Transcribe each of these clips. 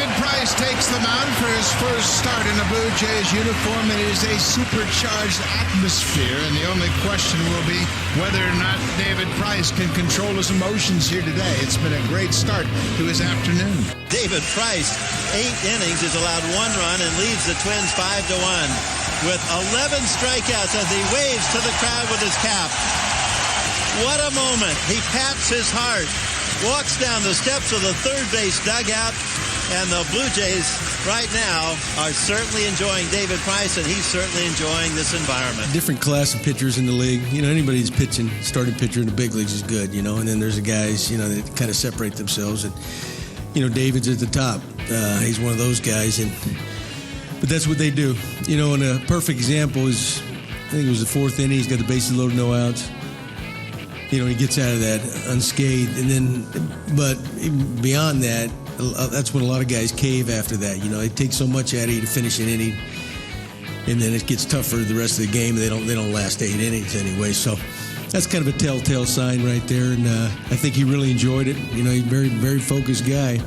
David Price takes the mound for his first start in a Blue Jays uniform. It is a supercharged atmosphere, and the only question will be whether or not David Price can control his emotions here today. It's been a great start to his afternoon. David Price, 8 innings, has allowed 1 run and leads the Twins 5-1 with 11 strikeouts as he waves to the crowd with his cap. What a moment. He pats his heart, walks down the steps of the third base dugout, and the Blue Jays right now are certainly enjoying David Price, and he's certainly enjoying this environment. Different class of pitchers in the league. You know, anybody who's pitching, starting pitcher in the big leagues is good, you know, and then there's the guys, you know, that kind of separate themselves. And, you know, David's at the top. He's one of those guys, but that's what they do. You know, and a perfect example is, I think it was the 4th inning, he's got the bases loaded, no outs. You know, he gets out of that unscathed, and then, but even beyond that, that's when a lot of guys cave after that. You know, it takes so much out of you to finish an inning, and then it gets tougher the rest of the game. They don't last 8 innings anyway. So that's kind of a telltale sign right there. And I think he really enjoyed it. You know, he's a very, very focused guy,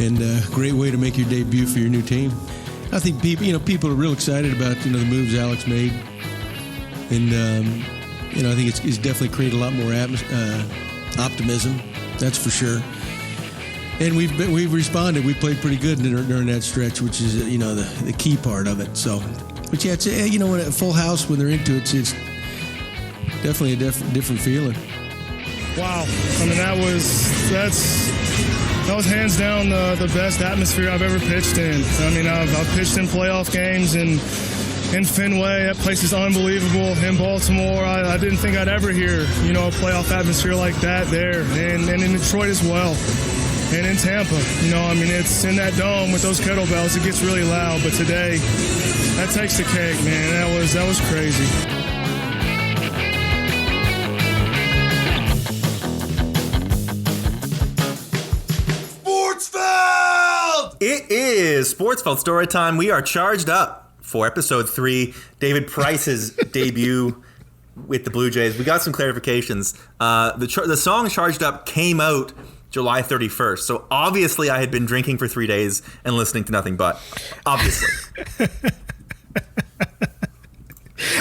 and great way to make your debut for your new team. I think people are real excited about the moves Alex made, and I think it's definitely created a lot more optimism. That's for sure. And we've responded. We played pretty good during that stretch, which is the key part of it. So, but yeah, it's when a full house, when they're into it, it's definitely a different feeling. Wow, I mean that was hands down the best atmosphere I've ever pitched in. I mean I've pitched in playoff games and in Fenway, that place is unbelievable. In Baltimore, I didn't think I'd ever hear a playoff atmosphere like that there, and in Detroit as well. And in Tampa, it's in that dome with those kettlebells. It gets really loud, but today, that takes the cake, man. That was crazy. Sportsfeld! It is Sportsfeld Storytime. We are charged up for episode 3, David Price's debut with the Blue Jays. We got some clarifications. The song Charged Up came out July 31st. So obviously I had been drinking for 3 days and listening to nothing but. Obviously.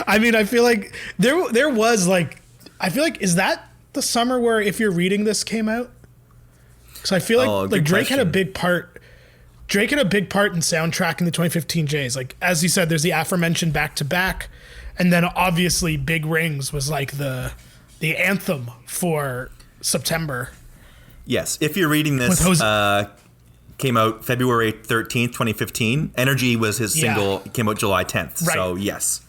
I mean, I feel like there was is that the summer where If You're Reading This came out? Because I feel like Drake had a big part. Drake had a big part in soundtracking the 2015 Jays. Like, as you said, there's the aforementioned back-to-back, and then obviously Big Rings was like the anthem for September. Yes, If You're Reading This came out February 13th, 2015. Energy was his single. It came out July 10th. Right. So, yes.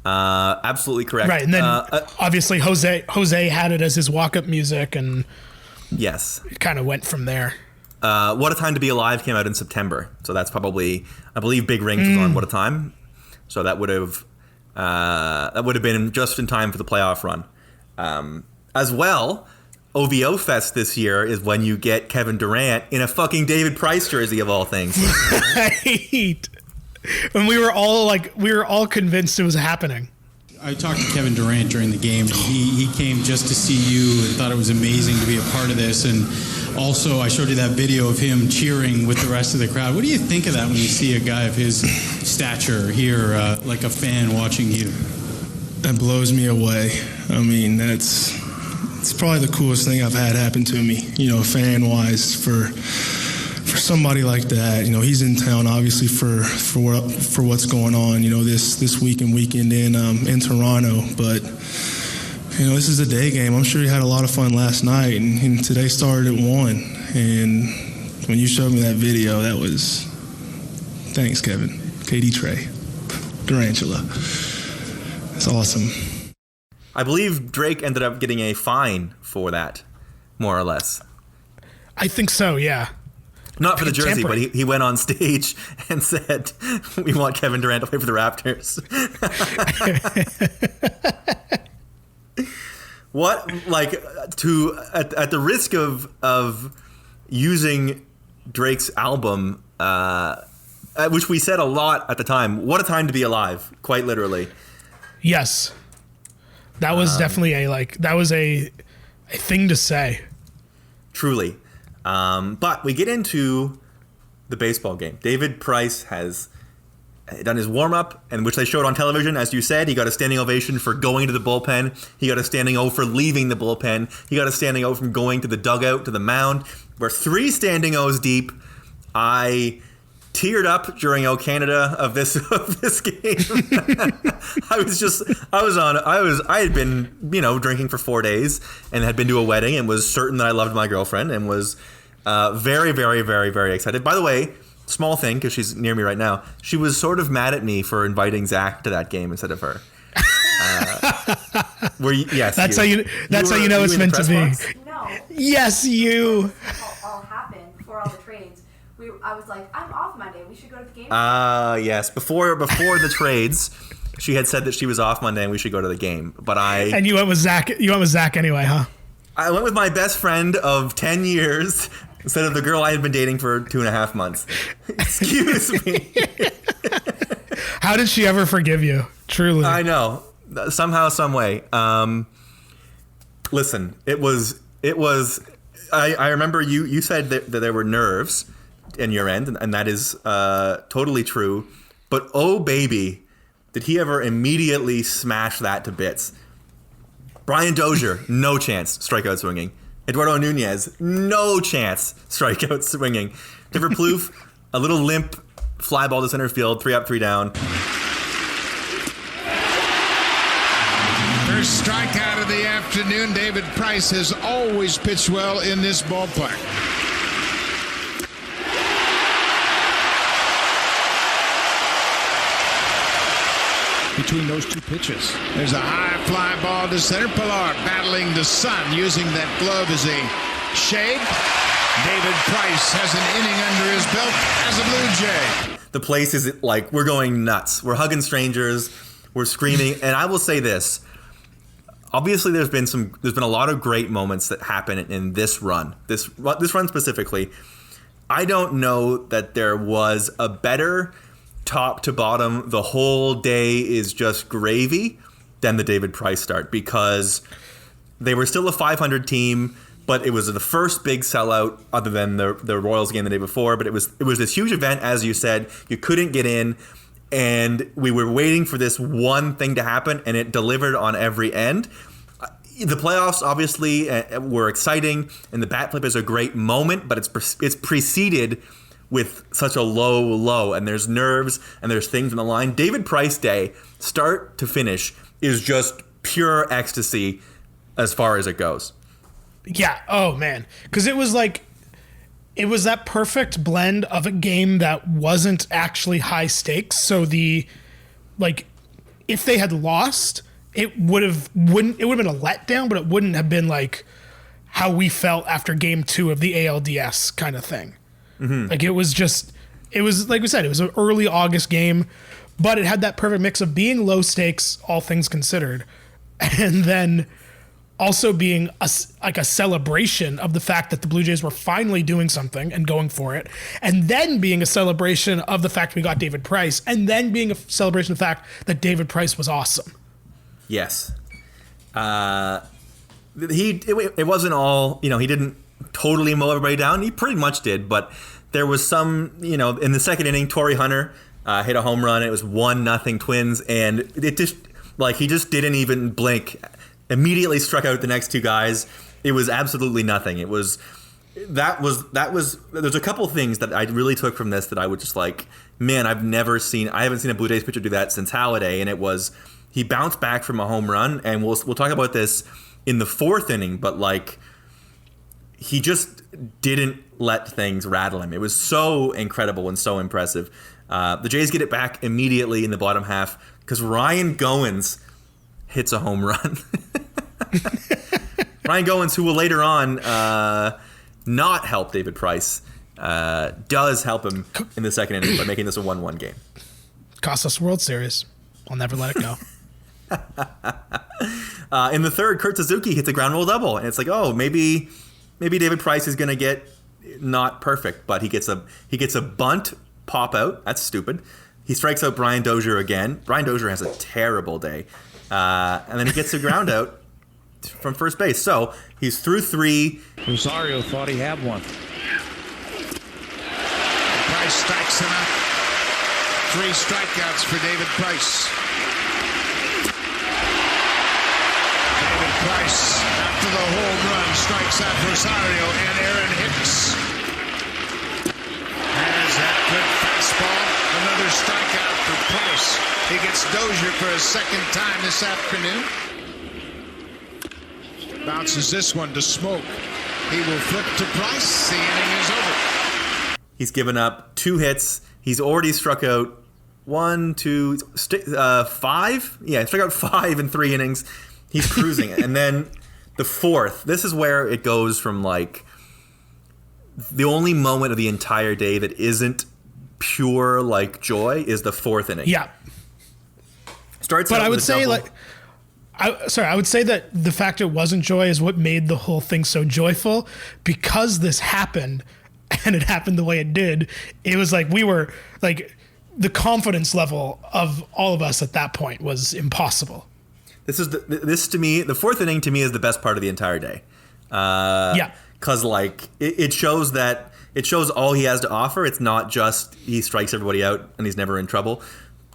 Absolutely correct. Right, and then obviously Jose had it as his walk-up music, and yes, it kind of went from there. What a Time to Be Alive came out in September. So that's probably, I believe Big Rings was on What a Time. So that would have been just in time for the playoff run. As well, OVO Fest this year is when you get Kevin Durant in a fucking David Price jersey of all things. Right. And we were all convinced it was happening. I talked to Kevin Durant during the game. He came just to see you and thought it was amazing to be a part of this. And also, I showed you that video of him cheering with the rest of the crowd. What do you think of that when you see a guy of his stature here, like a fan watching you? That blows me away. I mean, it's probably the coolest thing I've had happen to me, fan-wise, for somebody like that. He's in town obviously for what's going on, this week and weekend in Toronto, but this is a day game. I'm sure he had a lot of fun last night, and today started at 1. And when you showed me that video, that was thanks, Kevin, KD Trey, Durantula. It's awesome. I believe Drake ended up getting a fine for that, more or less. I think so, yeah. Not for the jersey, but he went on stage and said, "We want Kevin Durant to play for the Raptors." What, at the risk of using Drake's album, which we said a lot at the time, what a time to be alive, quite literally. Yes. That was definitely a thing to say. Truly. But we get into the baseball game. David Price has done his warm-up, and which they showed on television, as you said. He got a standing ovation for going to the bullpen. He got a standing O for leaving the bullpen. He got a standing O from going to the dugout, to the mound. We're 3 standing O's deep. I teared up during O Canada of this game. I had been, drinking for 4 days and had been to a wedding and was certain that I loved my girlfriend and was very, very, very, very excited. By the way, small thing, because she's near me right now, she was sort of mad at me for inviting Zach to that game instead of her. That's how you know it's meant to be. No. Yes, you. All happened before all the trades. I was like, I'm off Monday. We should go to the game. Yes. Before the trades, she had said that she was off Monday and we should go to the game. And you went with Zach. You went with Zach anyway, huh? I went with my best friend of 10 years. Instead of the girl I had been dating for 2.5 months. Excuse me. How did she ever forgive you? Truly. I know. Somehow, some way. Listen, it was. I remember you said that there were nerves in your end, and that is totally true. But oh baby, did he ever immediately smash that to bits? Brian Dozier, no chance strikeout swinging. Eduardo Nunez, no chance strikeout swinging. Tipper Plouffe, a little limp fly ball to center field, 3 up, 3 down. First strikeout of the afternoon. David Price has always pitched well in this ballpark. Between those two pitches. There's a high fly ball to center. Pilar battling the sun, using that glove as a shade. David Price has an inning under his belt as a Blue Jay. The place is like, we're going nuts. We're hugging strangers. We're screaming. And I will say this. Obviously, there's been a lot of great moments that happen in this run. This run specifically. I don't know that there was a better top to bottom, the whole day is just gravy, than the David Price start, because they were still a 500 team, but it was the first big sellout other than the Royals game the day before. But it was this huge event, as you said. You couldn't get in, and we were waiting for this one thing to happen, and it delivered on every end. The playoffs obviously were exciting, and the bat flip is a great moment, but it's preceded with such a low, and there's nerves and there's things on the line. David Price Day, start to finish, is just pure ecstasy as far as it goes. Yeah. Oh man, because it was that perfect blend of a game that wasn't actually high stakes. So if they had lost, it would have been a letdown, but it wouldn't have been like how we felt after game 2 of the ALDS kind of thing. Mm-hmm. Like it was like we said, it was an early August game, but it had that perfect mix of being low stakes, all things considered, and then also being a celebration of the fact that the Blue Jays were finally doing something and going for it, and then being a celebration of the fact we got David Price, and then being a celebration of the fact that David Price was awesome. Yes. It wasn't all, he didn't totally mow everybody down. He pretty much did, but there was some, in the second inning, Torrey Hunter hit a home run. It was 1-0 Twins, and it just, he just didn't even blink. Immediately struck out the next 2 guys. It was absolutely nothing. There's a couple things that I really took from this that I would just man, I haven't seen a Blue Jays pitcher do that since Halladay, and it was, he bounced back from a home run, and we'll talk about this in the 4th inning, but he just didn't let things rattle him. It was so incredible and so impressive. The Jays get it back immediately in the bottom half because Ryan Goins hits a home run. Ryan Goins, who will later on not help David Price, does help him in the second inning by making this a 1-1 game. Cost us the World Series. I'll never let it go. In the 3rd, Kurt Suzuki hits a ground rule double, and it's maybe David Price is going to get not perfect, but he gets a bunt pop out. That's stupid. He strikes out Brian Dozier again. Brian Dozier has a terrible day, and then he gets a ground out from first base. So he's through 3. Rosario thought he had one. 3 strikeouts for David Price. David Price, after the home run, strikes out Rosario and Aaron Hicks. Has that good fastball. Another strikeout for Price. He gets Dozier for a second time this afternoon. Bounces this one to Smoke. He will flip to Price. The inning is over. He's given up 2 hits. He's already struck out 5. Yeah, he struck out 5 in 3 innings. He's cruising. And then the 4th. This is where it goes from like the only moment of the entire day that isn't pure like joy is the 4th inning. Yeah. Starts but out I would with a say double. I would say that the fact it wasn't joy is what made the whole thing so joyful, because this happened and it happened the way it did. It was like we were like the confidence level of all of us at that point was impossible. This to me, the 4th inning to me is the best part of the entire day. Yeah. Because like it shows all he has to offer. It's not just he strikes everybody out and he's never in trouble.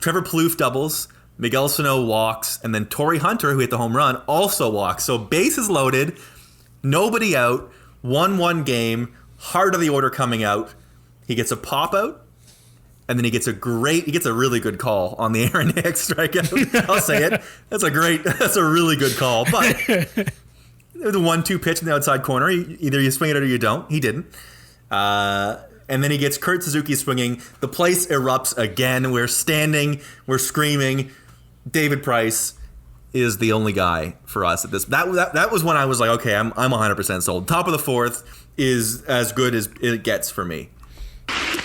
Trevor Plouffe doubles, Miguel Sano walks, and then Torrey Hunter, who hit the home run, also walks. So bases loaded, nobody out, 1-1 game, heart of the order coming out. He gets a pop out, and then he gets a really good call on the Aaron Hicks strikeout. I'll say it. That's a really good call. But the 1-2 pitch in the outside corner, either you swing it or you don't. He didn't. And then he gets Kurt Suzuki swinging. The place erupts again. We're standing. We're screaming. David Price is the only guy for us at this. That was when I was like, okay, I'm 100% sold. Top of the 4th is as good as it gets for me. David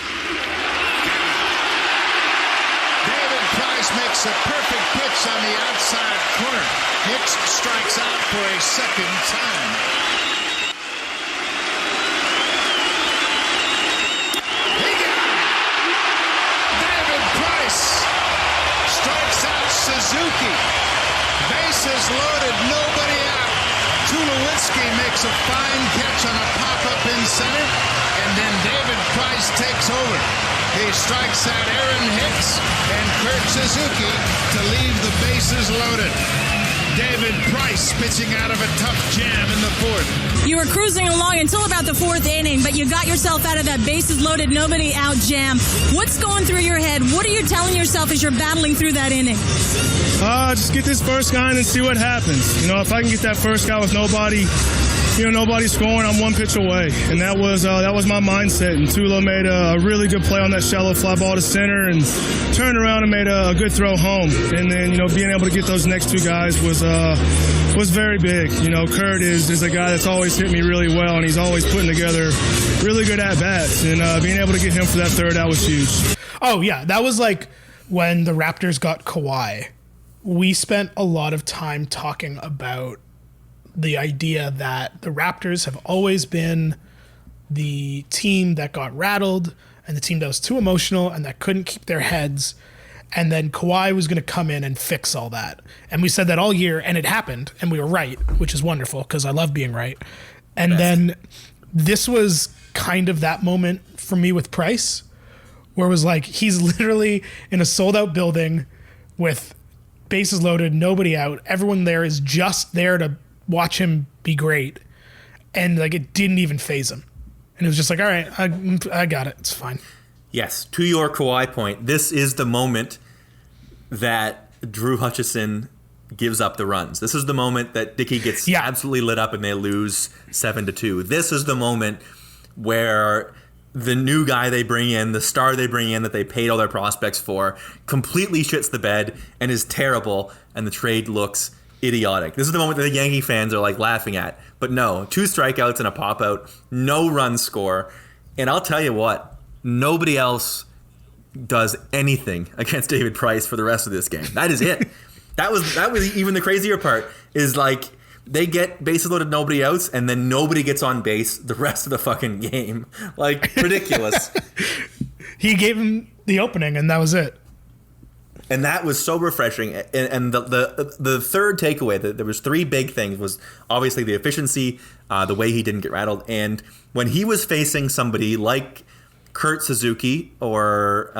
Price makes a perfect pitch on the outside corner. Hicks strikes out for a second time. Suzuki, bases loaded, nobody out. Tulowitzki makes a fine catch on a pop-up in center, and then David Price takes over. He strikes out Aaron Hicks and Kurt Suzuki to leave the bases loaded. David Price pitching out of a tough jam in the 4th. You were cruising along until about the 4th inning, but you got yourself out of that bases loaded, nobody out jam. What's going through your head? What are you telling yourself as you're battling through that inning? Just get this first guy in and see what happens. You know, if I can get that first guy with nobody scoring, I'm 1 pitch away. And that was my mindset. And Tulo made a really good play on that shallow fly ball to center and turned around and made a good throw home. And then, being able to get those next 2 guys was very big. Kurt is a guy that's always hit me really well, and he's always putting together really good at-bats. And being able to get him for that 3rd out was huge. Oh, yeah. That was like when the Raptors got Kawhi. We spent a lot of time talking about the idea that the Raptors have always been the team that got rattled and the team that was too emotional and that couldn't keep their heads. And then Kawhi was going to come in and fix all that. And we said that all year, and it happened, and we were right, which is wonderful because I love being right. And then this was kind of that moment for me with Price, where it was like he's literally in a sold-out building with bases loaded, nobody out. Everyone there is just there to watch him be great. And like it didn't even faze him. And it was just like, all right, I got it. It's fine. Yes, to your Kawhi point, this is the moment that Drew Hutchison gives up the runs. This is the moment that Dickey gets absolutely lit up and they lose 7-2. This is the moment where the new guy they bring in, the star they bring in that they paid all their prospects for, completely shits the bed and is terrible, and the trade looks idiotic. This is the moment that the Yankee fans are like laughing at. But no, 2 strikeouts and a pop-out, no run score. And I'll tell you what, nobody else does anything against David Price for the rest of this game. That is it. That was even the crazier part, is like they get bases loaded, nobody outs, and then nobody gets on base the rest of the fucking game. Like, ridiculous. He gave him the opening, and that was it. And that was so refreshing. And the third takeaway, that there was 3 big things, was obviously the efficiency, the way he didn't get rattled, and when he was facing somebody like Kurt Suzuki or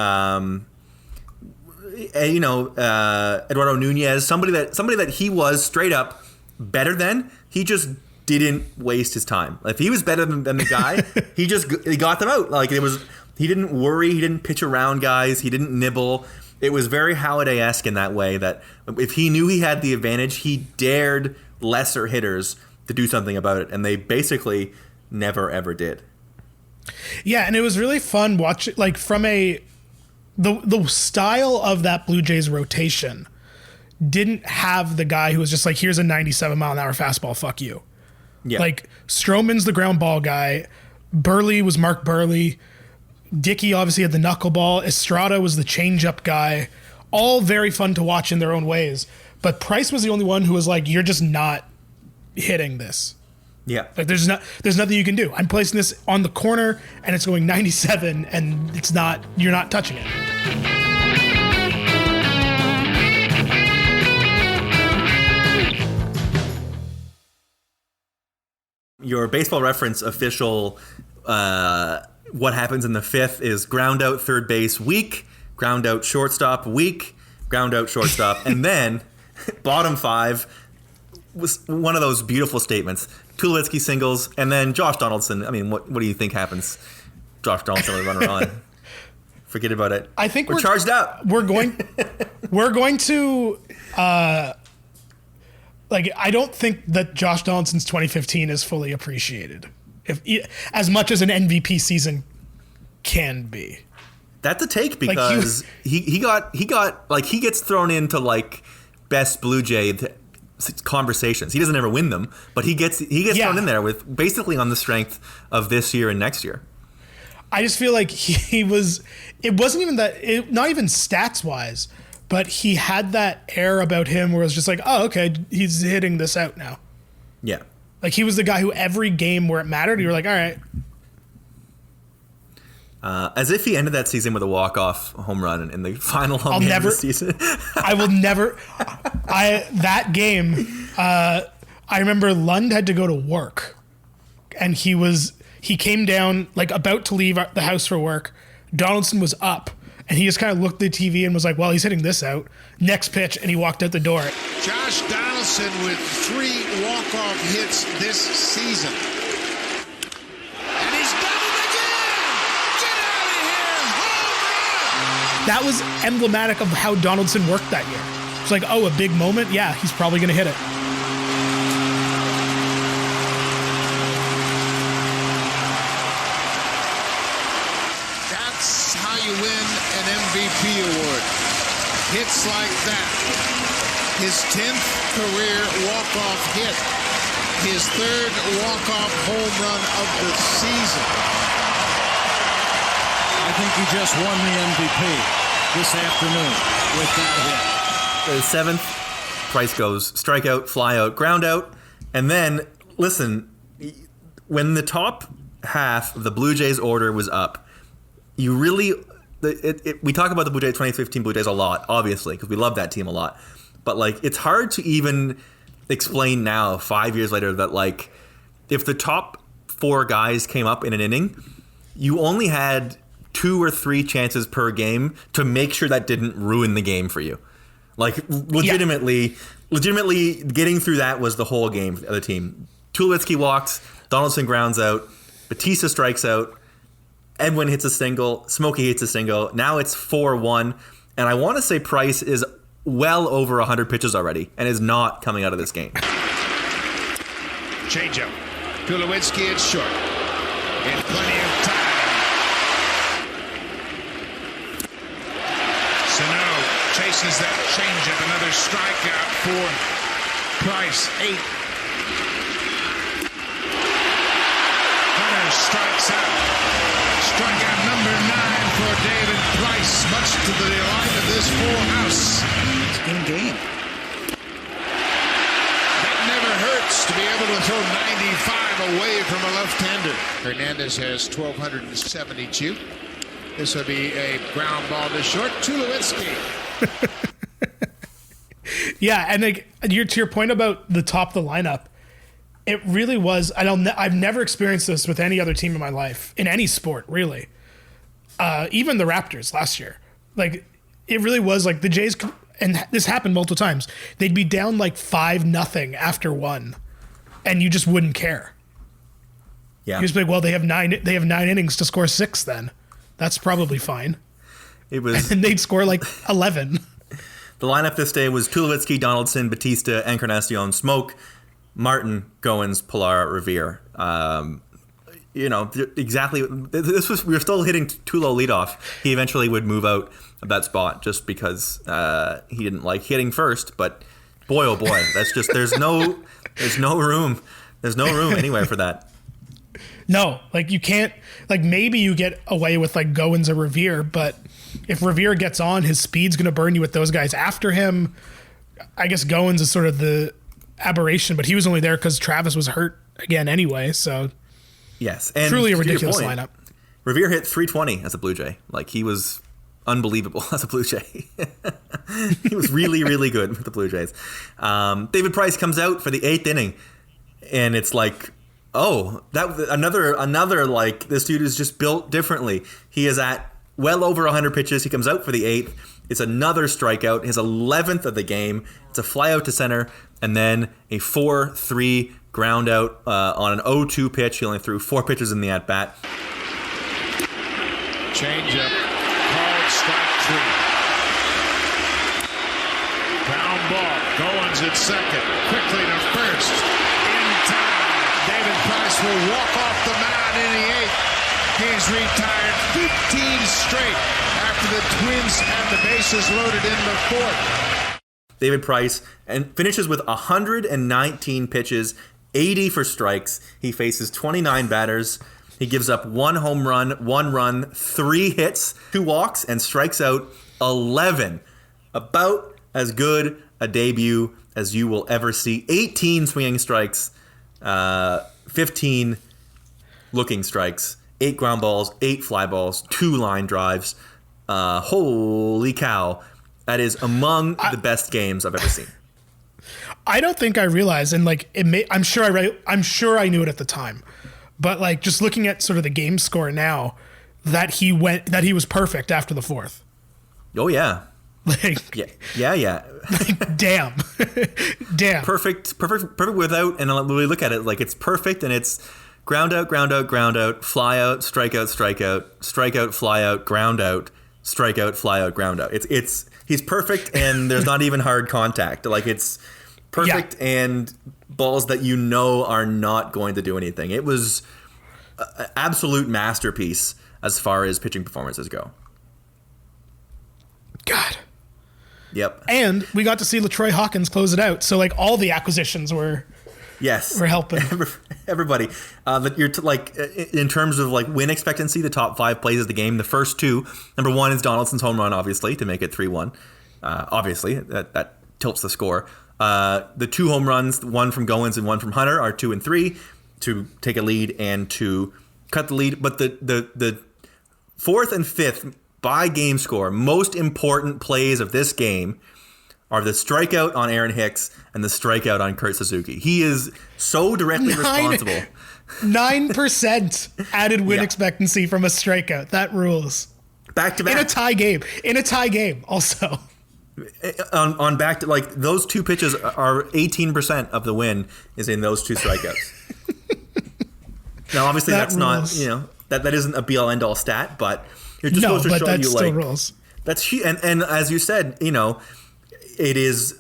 Eduardo Nunez, somebody that he was straight up better than. He just didn't waste his time. If he was better than the guy, he got them out. Like he didn't worry. He didn't pitch around guys. He didn't nibble. It was very Halladay-esque in that way, that if he knew he had the advantage, he dared lesser hitters to do something about it, and they basically never ever did. Yeah, and it was really fun watching, like, from the style of that Blue Jays rotation didn't have the guy who was just like, here's a 97 mile an hour fastball, fuck you. Yeah. Like, Stroman's the ground ball guy. Burley was Mark Burley. Dickey obviously had the knuckleball. Estrada was the changeup guy. All very fun to watch in their own ways. But Price was the only one who was like, you're just not hitting this. Yeah. Like, there's nothing you can do. I'm placing this on the corner and it's going 97 and you're not touching it. Your Baseball Reference official what happens in the fifth is ground out third base weak, ground out shortstop weak, ground out shortstop, and then bottom five was one of those beautiful statements. Tulowitzki singles, and then Josh Donaldson. I mean, what do you think happens? Josh Donaldson with a runner on. Forget about it. I think we're charged up. We're going to I don't think that Josh Donaldson's 2015 is fully appreciated, as much as an MVP season can be. That's a take, because he gets thrown into like best Blue Jay conversations. He doesn't ever win them, but he gets thrown in there with basically on the strength of this year and next year. I just feel like it wasn't even that, not even stats wise, but he had that air about him where it was just like, oh, okay, he's hitting this out now. Yeah. Like, he was the guy who every game where it mattered, you were like, all right. As if he ended that season with a walk-off home run in the final home game of the season. I will never. That game, I remember Lund had to go to work, and he came down, like, about to leave the house for work. Donaldson was up, and he just kind of looked at the TV and was like, well, he's hitting this out. Next pitch, and he walked out the door. Josh Donaldson with 3 walk-off hits this season. And he's done it again! Get out of here! Home run! That was emblematic of how Donaldson worked that year. It's like, oh, a big moment? Yeah, he's probably going to hit it. That's how you win an MVP award. Hits like that. His 10th career walk-off hit. His 3rd walk-off home run of the season. I think he just won the MVP this afternoon with that hit. The 7th, Price goes strikeout, fly out, ground out. And then, listen, when the top half of the Blue Jays order was up, you really... we talk about the Blue Jays, 2015 Blue Jays a lot, obviously, because we love that team a lot. But, like, it's hard to even explain now, 5 years later, that, like, if the top 4 guys came up in an inning, you only had 2 or 3 chances per game to make sure that didn't ruin the game for you. Like, legitimately getting through that was the whole game of the team. Tulowitzki walks, Donaldson grounds out, Batista strikes out, Edwin hits a single, Smokey hits a single. Now it's 4-1, and I want to say Price is well over 100 pitches already and is not coming out of this game. Changeup. Tulowitzki is short. In plenty of time. Sano chases that changeup. Another strikeout for Price. 8. Hunter strikes out. Strikeout number 9 for David Price, much to the delight of this full house. It's game. That never hurts to be able to throw 95 away from a left-hander. Hernandez has 1,272. This will be a ground ball to short. Tulowitzki. Yeah, and like, to your point about the top of the lineup, it really was. I've never experienced this with any other team in my life, in any sport, really. Even the Raptors last year. Like, it really was like the Jays, and this happened multiple times. They'd be down like 5-0 after one, and you just wouldn't care. Yeah. You just be like, well, they have 9 innings to score 6. Then that's probably fine. It was, and they'd score like 11. The lineup this day was Tulowitzki, Donaldson, Batista, Encarnacion, Smoke, Martin, Goins, Pilar, Revere. Exactly. We were still hitting Tulo leadoff. He eventually would move out of that spot just because he didn't like hitting first. But boy, oh boy, that's just there's no room anywhere for that. No, like you can't. Like maybe you get away with like Goins or Revere, but if Revere gets on, his speed's going to burn you with those guys after him. I guess Goins is sort of the aberration, but he was only there because Travis was hurt again anyway. So yes, and truly a ridiculous lineup. Revere hit 320 as a Blue Jay. Like he was unbelievable as a Blue Jay. He was really, really good with the Blue Jays. David Price comes out for the 8th inning, and it's like, oh, that another like this dude is just built differently. He is at well over 100 pitches. He comes out for the 8th. It's another strikeout, his 11th of the game. It's a fly out to center, and then a 4-3 ground out on an 0-2 pitch. He only threw 4 pitches in the at bat. Changeup, called strike 3. Ground ball, Goins at second, quickly to first. In time, David Price will walk off the mound in the 8th. He's retired 15 straight after the Twins had the bases loaded in the 4th. David Price and finishes with 119 pitches, 80 for strikes. He faces 29 batters. He gives up 1 home run, 1 run, 3 hits, 2 walks, and strikes out 11. About as good a debut as you will ever see. 18 swinging strikes, 15 looking strikes, 8 ground balls, 8 fly balls, 2 line drives. Holy cow. That is among the best games I've ever seen. I don't think I realized, and like I'm sure I knew it at the time, but like just looking at sort of the game score now, that he was perfect after the 4th. Oh yeah. Like yeah. Like, damn. Perfect without, and when we look at it, like it's perfect, and it's ground out, fly out, strikeout, fly out, ground out, strikeout, fly out, ground out. He's perfect, and there's not even hard contact. Like it's perfect, and balls that you know are not going to do anything. It was an absolute masterpiece as far as pitching performances go. God. Yep. And we got to see LaTroy Hawkins close it out. So like all the acquisitions were helping. Everybody. You're in terms of like win expectancy, the top 5 plays of the game. The first 2, number 1 is Donaldson's home run, obviously, to make it 3-1. Obviously, that tilts the score. The 2 home runs, 1 from Goins and 1 from Hunter, are 2 and 3 to take a lead and to cut the lead. But the 4th and 5th by game score, most important plays of this game are the strikeout on Aaron Hicks and the strikeout on Kurt Suzuki. He is so directly responsible. 9% added win expectancy from a strikeout. That rules. Back to back. In a tie game also. On back to, like, those 2 pitches are 18% of the win is in those 2 strikeouts. Now, obviously, that's rules. Not, that isn't a be-all, end-all stat, but it just goes to show you, like, rules. That's huge. And as you said, it is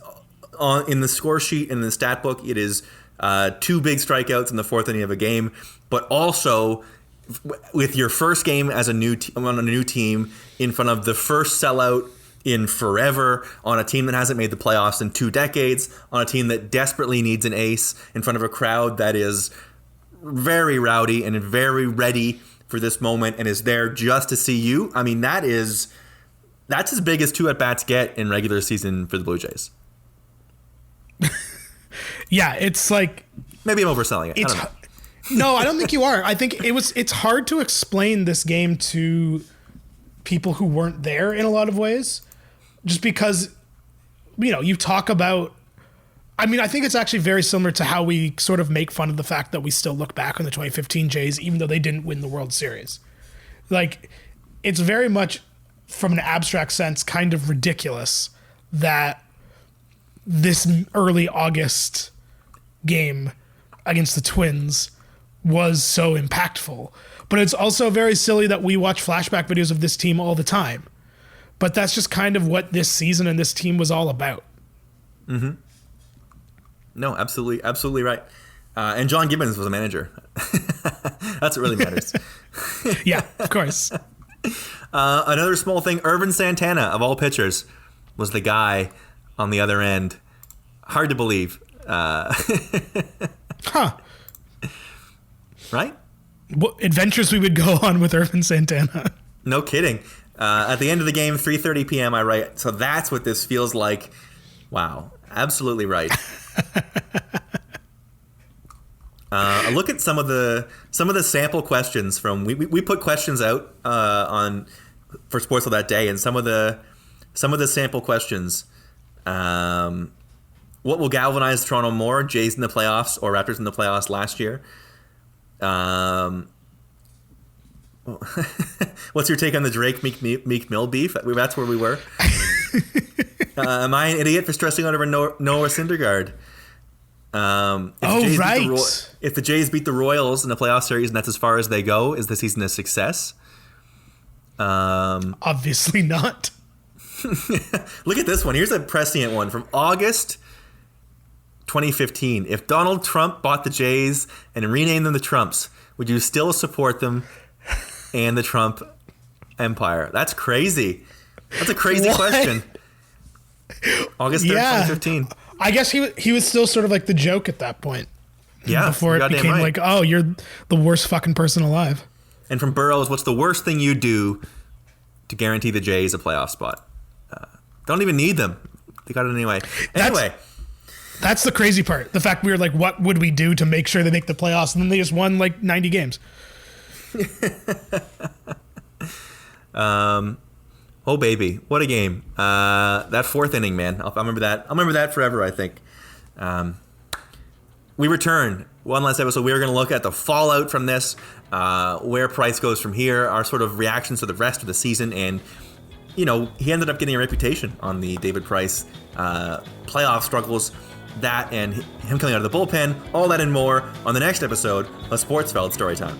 in the score sheet, in the stat book, it is 2 big strikeouts in the 4th inning of a game, but also with your first game as on a new team in front of the first sellout in forever, on a team that hasn't made the playoffs in 2 decades, on a team that desperately needs an ace, in front of a crowd that is very rowdy and very ready for this moment and is there just to see you. I mean, that's as big as 2 at-bats get in regular season for the Blue Jays. Yeah, it's like... Maybe I'm overselling it. I don't know. No, I don't think you are. I think it's hard to explain this game to people who weren't there in a lot of ways. Just because, you talk about... I mean, I think it's actually very similar to how we sort of make fun of the fact that we still look back on the 2015 Jays, even though they didn't win the World Series. Like, it's very much from an abstract sense, kind of ridiculous that this early August game against the Twins was so impactful. But it's also very silly that we watch flashback videos of this team all the time. But that's just kind of what this season and this team was all about. Mm-hmm. No, absolutely right. And John Gibbons was a manager. That's what really matters. Yeah, of course. Another small thing, Irvin Santana, of all pitchers, was the guy on the other end. Hard to believe. Right? What adventures we would go on with Irvin Santana. No kidding. At the end of the game, 3:30 p.m., I write, so that's what this feels like. Wow. Absolutely right. A look at some of the sample questions from we put questions out for Sportsfeld that day, and some of the sample questions. What will galvanize Toronto more, Jays in the playoffs or Raptors in the playoffs last year? What's your take on the Drake Meek Mill beef? That's where we were. Am I an idiot for stressing out over Noah Syndergaard? If the Jays beat the Royals in the playoff series and that's as far as they go, is the season a success? Obviously not. Look at this one. Here's a prescient one from August 2015. If Donald Trump bought the Jays and renamed them the Trumps, would you still support them and the Trump empire? That's crazy. That's a crazy question. August 3rd, 2015. I guess he was still sort of like the joke at that point. Yeah. Before it became like, oh, you're the worst fucking person alive. And from Burroughs, what's the worst thing you do to guarantee the Jays a playoff spot? Don't even need them. They got it anyway. That's the crazy part. The fact we were like, what would we do to make sure they make the playoffs? And then they just won like 90 games. Oh baby, what a game! That fourth inning, man. I'll remember that. I'll remember that forever, I think. We return one last episode. We are going to look at the fallout from this, where Price goes from here, our sort of reactions to the rest of the season, and he ended up getting a reputation on the David Price playoff struggles. That and him coming out of the bullpen, all that and more on the next episode of Sportsfeld Storytime.